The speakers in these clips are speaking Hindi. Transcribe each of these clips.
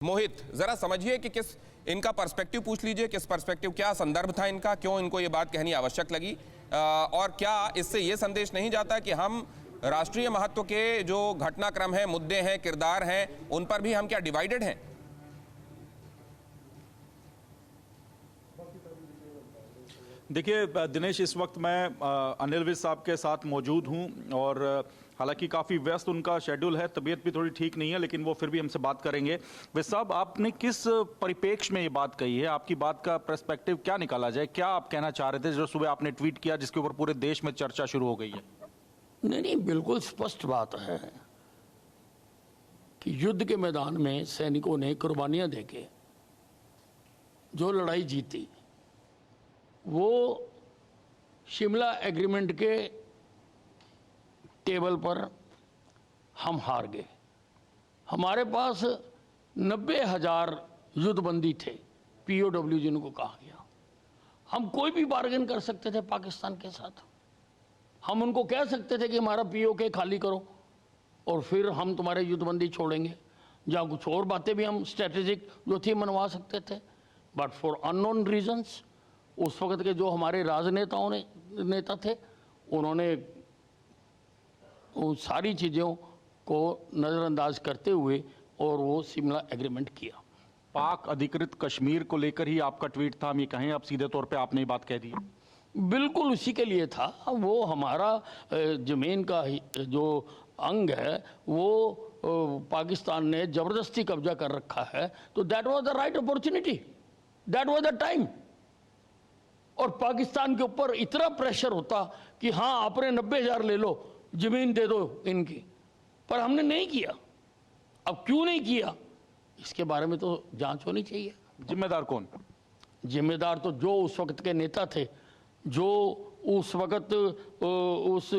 मोहित, जरा समझिए कि किस इनका पर्सपेक्टिव पूछ लीजिए, किस पर्सपेक्टिव, क्या संदर्भ था इनका, क्यों इनको ये बात कहनी आवश्यक लगी, और क्या इससे ये संदेश नहीं जाता कि हम राष्ट्रीय महत्व के जो घटनाक्रम हैं, मुद्दे हैं, किरदार हैं, उन पर भी हम क्या डिवाइडेड हैं? देखिए दिनेश, इस वक्त मैं अनिल विज साहब के साथ मौजूद हूं और हालांकि काफ़ी व्यस्त उनका शेड्यूल है, तबीयत भी थोड़ी ठीक नहीं है, लेकिन वो फिर भी हमसे बात करेंगे। विज साहब, आपने किस परिप्रेक्ष्य में ये बात कही है? आपकी बात का पर्सपेक्टिव क्या निकाला जाए? क्या आप कहना चाह रहे थे जो सुबह आपने ट्वीट किया, जिसके ऊपर पूरे देश में चर्चा शुरू हो गई है? नहीं, बिल्कुल स्पष्ट बात है कि युद्ध के मैदान में सैनिकों ने कुर्बानियां देके जो लड़ाई जीती, वो शिमला एग्रीमेंट के टेबल पर हम हार गए। हमारे पास 90,000 युद्धबंदी थे, पीओडब्ल्यू जिनको कहा गया। हम कोई भी बार्गेन कर सकते थे पाकिस्तान के साथ। हम उनको कह सकते थे कि हमारा पीओके खाली करो और फिर हम तुम्हारे युद्धबंदी छोड़ेंगे, या कुछ और बातें भी हम स्ट्रेटेजिक जो थी मनवा सकते थे। बट फॉर अननोन रीजंस उस वक्त के जो हमारे राजनेताओं ने नेता थे, उन्होंने उन सारी चीज़ों को नज़रअंदाज करते हुए और वो शिमला एग्रीमेंट किया। पाक अधिकृत कश्मीर को लेकर ही आपका ट्वीट था, हम ये कहें अब सीधे तौर पे आपने ये बात कह दी? बिल्कुल उसी के लिए था। वो हमारा ज़मीन का जो अंग है वो पाकिस्तान ने ज़बरदस्ती कब्जा कर रखा है, तो that was the right opportunity, that was the time. और पाकिस्तान के ऊपर इतना प्रेशर होता कि हाँ आपने 90,000 ले लो, ज़मीन दे दो इनकी, पर हमने नहीं किया। अब क्यों नहीं किया, इसके बारे में तो जांच होनी चाहिए। जिम्मेदार कौन? जिम्मेदार तो जो उस वक्त के नेता थे, जो उस वक्त उस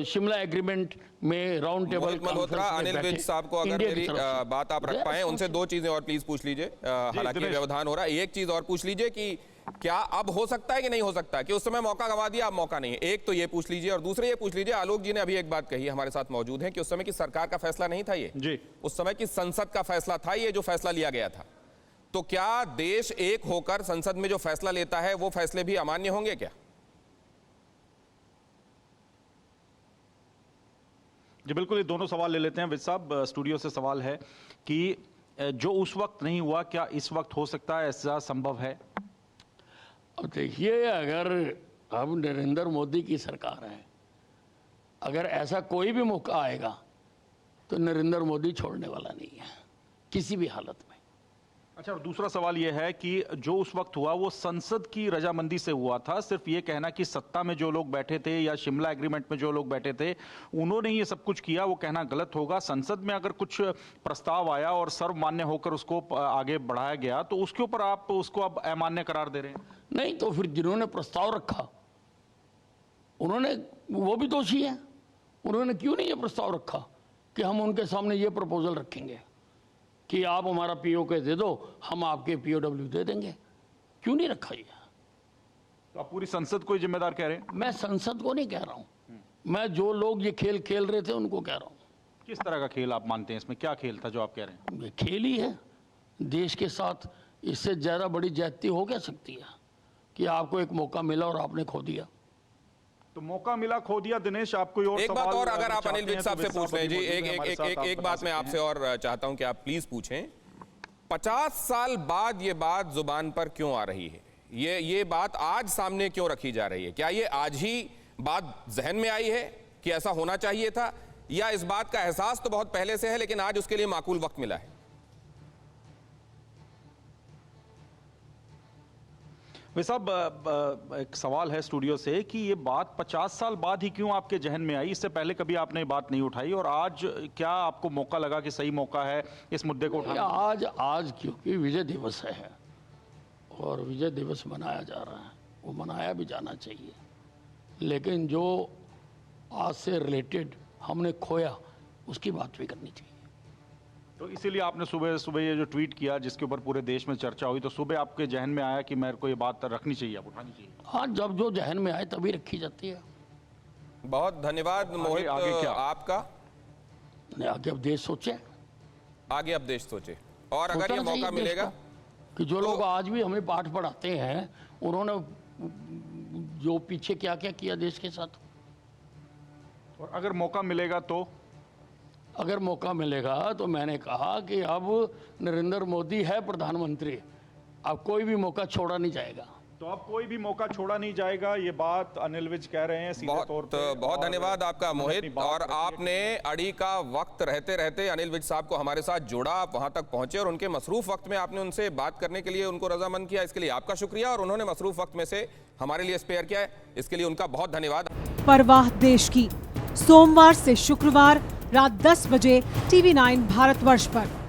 शिमला एग्रीमेंट में राउंड टेबल मल्होत्रा, अनिल विज साहब को अगर मेरी बात आप रख पाए, उनसे दो चीजें और प्लीज पूछ लीजिए। हालांकि व्यवधान हो रहा है, एक चीज और पूछ लीजिए कि क्या अब हो सकता है कि नहीं हो सकता कि उस समय मौका गंवा दिया, अब मौका नहीं है? एक तो ये पूछ लीजिए, और दूसरे ये पूछ लीजिए, आलोक जी ने अभी एक बात कही, हमारे साथ मौजूद है, कि उस समय की सरकार का फैसला नहीं था ये जी, उस समय की संसद का फैसला था ये, जो फैसला लिया गया था। तो क्या देश एक होकर संसद में जो फैसला लेता है वो फैसले भी अमान्य होंगे क्या? जी बिल्कुल, ये दोनों सवाल ले लेते हैं। विज साहब, स्टूडियो से सवाल है कि जो उस वक्त नहीं हुआ, क्या इस वक्त हो सकता है? ऐसा संभव है? अब देखिए, अगर अब नरेंद्र मोदी की सरकार है, अगर ऐसा कोई भी मौका आएगा तो नरेंद्र मोदी छोड़ने वाला नहीं है किसी भी हालत में। अच्छा, और दूसरा सवाल यह है कि जो उस वक्त हुआ वो संसद की रजामंदी से हुआ था। सिर्फ ये कहना कि सत्ता में जो लोग बैठे थे या शिमला एग्रीमेंट में जो लोग बैठे थे उन्होंने ये सब कुछ किया, वो कहना गलत होगा। संसद में अगर कुछ प्रस्ताव आया और सर्वमान्य होकर उसको आगे बढ़ाया गया, तो उसके ऊपर आप उसको अब अमान्य करार दे रहे हैं? नहीं, तो फिर जिन्होंने प्रस्ताव रखा उन्होंने, वो भी दोषी हैं। उन्होंने क्यों नहीं ये प्रस्ताव रखा कि हम उनके सामने ये प्रपोजल रखेंगे कि आप हमारा पीओके दे दो, हम आपके पीओडब्ल्यू दे देंगे? क्यों नहीं रखा ये? तो आप पूरी संसद को जिम्मेदार कह रहे हैं? मैं संसद को नहीं कह रहा हूं, मैं जो लोग ये खेल खेल रहे थे उनको कह रहा हूं। किस तरह का खेल आप मानते हैं? इसमें क्या खेल था जो आप कह रहे हैं? ये खेल ही है देश के साथ। इससे ज्यादा बड़ी ज्यादती हो क्या सकती है कि आपको एक मौका मिला और आपने खो दिया? तो मौका मिला, खो दिया। दिनेश, आप कोई और एक बात और अगर आप अनिल विज साहब से पूछ लें जी, एक बात मैं आपसे और चाहता हूं कि आप प्लीज पूछें, 50 साल बाद ये बात जुबान पर क्यों आ रही है? ये बात आज सामने क्यों रखी जा रही है? क्या ये आज ही बात जहन में आई है कि ऐसा होना चाहिए था, या इस बात का एहसास तो बहुत पहले से है लेकिन आज उसके लिए माकूल वक्त मिला है? वे साहब, एक सवाल है स्टूडियो से कि ये बात 50 साल बाद ही क्यों आपके जहन में आई? इससे पहले कभी आपने बात नहीं उठाई, और आज क्या आपको मौका लगा कि सही मौका है इस मुद्दे को उठाने? आज क्योंकि विजय दिवस है और विजय दिवस मनाया जा रहा है, वो मनाया भी जाना चाहिए, लेकिन जो आज से रिलेटेड हमने खोया उसकी बात भी करनी चाहिए। तो इसीलिए आपने सुबह सुबह ये जो ट्वीट किया, जिसके ऊपर पूरे देश में चर्चा हुई, तो सुबह आपके जहन में आया कि मेरे को ये बात रखनी चाहिए, आप उठानी चाहिए? हाँ, जब जो जहन में आए तभी रखी जाती है। बहुत धन्यवाद मोहित। आगे क्या आपका? आगे अब देश सोचे, आगे अब देश सोचे। और अगर सोचना ये मौका चाहिए देश मिलेगा को कि जो लोग आज भी हमें पाठ पढ़ाते हैं उन्होंने जो पीछे क्या क्या किया देश के साथ, और अगर मौका मिलेगा तो अगर मौका मिलेगा तो मैंने कहा कि अब नरेंद्र मोदी है प्रधानमंत्री, अब कोई भी मौका छोड़ा नहीं जाएगा। तो अब कोई भी मौका छोड़ा नहीं जाएगा, ये बात अनिल विज कह रहे हैं सीधे तौर पे। बहुत और धन्यवाद आपका उन्होंने मोहित, अपनी बात और रखी है। आपने अड़ी का वक्त रहते रहते अनिल विज साहब को हमारे साथ जोड़ा, आप वहां तक पहुंचे और उनके मसरूफ वक्त में आपने उनसे बात करने के लिए उनको रजामंद किया, इसके लिए आपका शुक्रिया, और उन्होंने मसरूफ वक्त में से हमारे लिए स्पेयर किया है, इसके लिए उनका बहुत धन्यवाद। परवाह देश की, सोमवार से शुक्रवार रात 10 बजे TV9 भारतवर्ष पर।